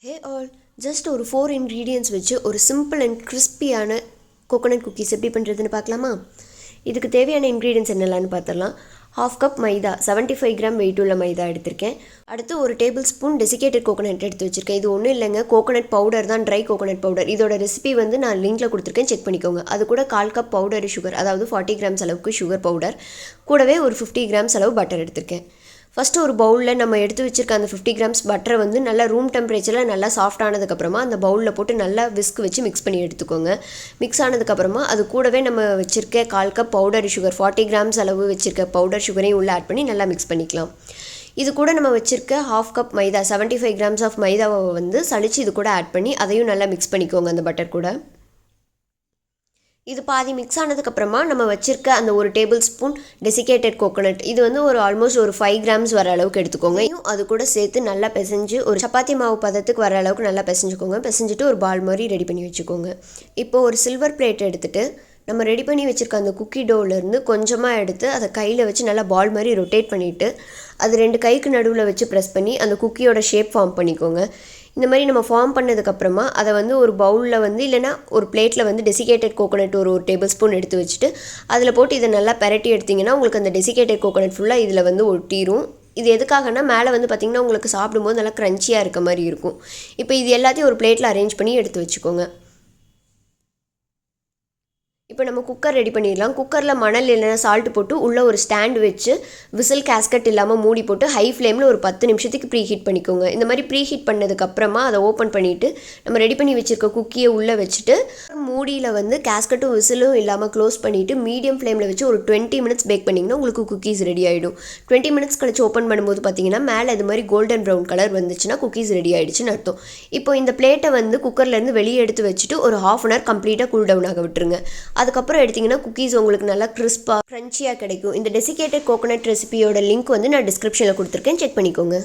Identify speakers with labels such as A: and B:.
A: Hey all, just ஒரு 4 ingredients வச்சு ஒரு சிம்பிள் அண்ட் கிறிஸ்பியான கோகோனட் குக்கீஸ் எப்படி பண்ணுறதுன்னு பார்க்கலாமா? இதுக்கு தேவையான இன்க்ரீடியன்ட்ஸ் என்னெல்லாம்னு பார்த்துடலாம். 1/2 கப் மைதா, 75 கிராம் வெயிட் உள்ள மைதா எடுத்திருக்கேன். அடுத்து ஒரு டேபிள் ஸ்பூன் டெசிகேட்டட் கோகோனட் எடுத்து வச்சுருக்கேன். இது ஒன்றும் இல்லைங்க, கோகோனட் பவுடர் தான், ட்ரை கோகோனட் பவுடர். இதோட ரெசிபி வந்து நான் லிங்க்கில் கொடுத்துருக்கேன், செக் பண்ணிக்கோங்க. அது கூட 1/4 கப் பவுடர் சுகர், அதாவது 40 கிராம்ஸ் அளவுக்கு சுகர் பவுடர், கூடவே ஒரு 50 கிராம்ஸ் அளவு பட்டர் எடுத்திருக்கேன். ஃபஸ்ட்டு ஒரு பவுலில் நம்ம எடுத்து வச்சுருக்க அந்த 50 கிராம்ஸ் பட்டரை வந்து நல்லா ரூம் டெம்பரேச்சரில் நல்லா சாஃப்ட் ஆனதுக்கப்புறமா அந்த பவுலில் போட்டு நல்லா விஸ்க் வச்சு மிக்ஸ் பண்ணி எடுத்துக்கோங்க. மிக்ஸ் ஆனதுக்கப்புறமா அது கூடவே நம்ம வச்சுருக்க 1/4 கப் பவுடர் சுகர், 40 கிராம்ஸ் அளவு வச்சுருக்க பவுடர் சுகரையும் உள்ளே ஆட் பண்ணி நல்லா மிக்ஸ் பண்ணிக்கலாம். இது கூட நம்ம வச்சுருக்க 1/2 கப் மைதா, 75 கிராம்ஸ் ஆஃப் மைதாவை வந்து சளிச்சு இது கூட ஆட் பண்ணி அதையும் நல்லா மிக்ஸ் பண்ணிக்கோங்க அந்த பட்டர் கூட. இது பாதி மிக்ஸ் ஆனதுக்கப்புறமா நம்ம வச்சுருக்க அந்த ஒரு டேபிள் ஸ்பூன் டெசிகேட்டட் கோகோனட், இது வந்து ஒரு ஆல்மோஸ்ட் ஒரு 5 கிராம்ஸ் வர அளவுக்கு எடுத்துக்கோங்க. அது கூட சேர்த்து நல்லா பிசைஞ்சு ஒரு சப்பாத்தி மாவு பதத்துக்கு வர அளவுக்கு நல்லா பிசைஞ்சுக்கோங்க. பிசைஞ்சிட்டு ஒரு பால் மாதிரி ரெடி பண்ணி வச்சுக்கோங்க. இப்போ ஒரு சில்வர் பிளேட் எடுத்துகிட்டு நம்ம ரெடி பண்ணி வச்சுருக்க அந்த குக்கி டோவிலேருந்து கொஞ்சமாக எடுத்து அதை கையில் வச்சு நல்லா பால் மாதிரி ரொட்டேட் பண்ணிவிட்டு அது 2 கைக்கு நடுவில் வச்சு ப்ரெஸ் பண்ணி அந்த குக்கியோட ஷேப் ஃபார்ம் பண்ணிக்கோங்க. இந்த மாதிரி நம்ம ஃபார்ம் பண்ணதுக்கப்புறமா அதை வந்து ஒரு பவுலில் வந்து இல்லைனா ஒரு பிளேட்டில் வந்து டெசிகேட்டட் கோகோனட் ஒரு டேபிள் ஸ்பூன் எடுத்து வச்சுட்டு அதில் போட்டு இதை நல்லா பெரட்டி எடுத்திங்கன்னா உங்களுக்கு அந்த டெசிகேட்டட் கோகோனட் ஃபுல்லாக இதில் வந்து ஒட்டிடும். இது எதுக்காகனா மேலே வந்து பார்த்திங்கன்னா உங்களுக்கு சாப்பிடும்போது நல்லா க்ரன்ச்சியாக இருக்க மாதிரி இருக்கும். இப்போ இது எல்லாத்தையும் ஒரு பிளேட்டில் அரேஞ்ச் பண்ணி எடுத்து வச்சுக்கோங்க. இப்போ நம்ம குக்கர் ரெடி பண்ணிடலாம். குக்கரில் மணல் இல்லைனா சால்ட் போட்டு உள்ளே ஒரு ஸ்டாண்ட் வச்சு விசில் கேஸ்கட் இல்லாமல் மூடி போட்டு ஹை ஃப்ளேமில் ஒரு 10 நிமிஷத்துக்கு ப்ரீ ஹீட் பண்ணிக்கோங்க. இந்த மாதிரி ப்ரீ ஹீட் பண்ணதுக்கப்புறமா அதை ஓப்பன் பண்ணிவிட்டு நம்ம ரெடி பண்ணி வச்சுருக்க குக்கியை உள்ளே வச்சுட்டு மூடியில் வந்து கேஸ்கட்டும் விசிலும் இல்லாமல் க்ளோஸ் பண்ணிவிட்டு மீடியம் ஃப்ளேமில் வச்சு ஒரு 20 மினிட்ஸ் பேக் பண்ணிங்கன்னா உங்களுக்கு குக்கீஸ் ரெடி ஆகிடும். 20 மினிட்ஸ் கழிச்சு ஓப்பன் பண்ணும்போது பார்த்தீங்கன்னா மேலே இது மாதிரி கோல்டன் ப்ரௌன் கலர் வந்துச்சுன்னா குக்கீஸ் ரெடி ஆகிடுச்சுன்னு அர்த்தம். இப்போ இந்த பிளேட்டை வந்து குக்கர்லேருந்து வெளியே எடுத்து வச்சுட்டு ஒரு 1/2 அன் ஹவர் கம்ப்ளீட்டாக கூல் டவுன் ஆக விட்டுருங்க. அதுக்கப்புறம் எடுத்திங்கன்னா குக்கீஸ் உங்களுக்கு நல்லா கிறிஸ்பாக க்ரன்ச்சியாக கிடைக்கும். இந்த டெசிகேட்டட் கோகோனட் ரெசிபியோட லிங்க் வந்து நான் டிஸ்கிரிப்ஷனில் கொடுத்துருக்கேன், செக் பண்ணிக்கோங்க.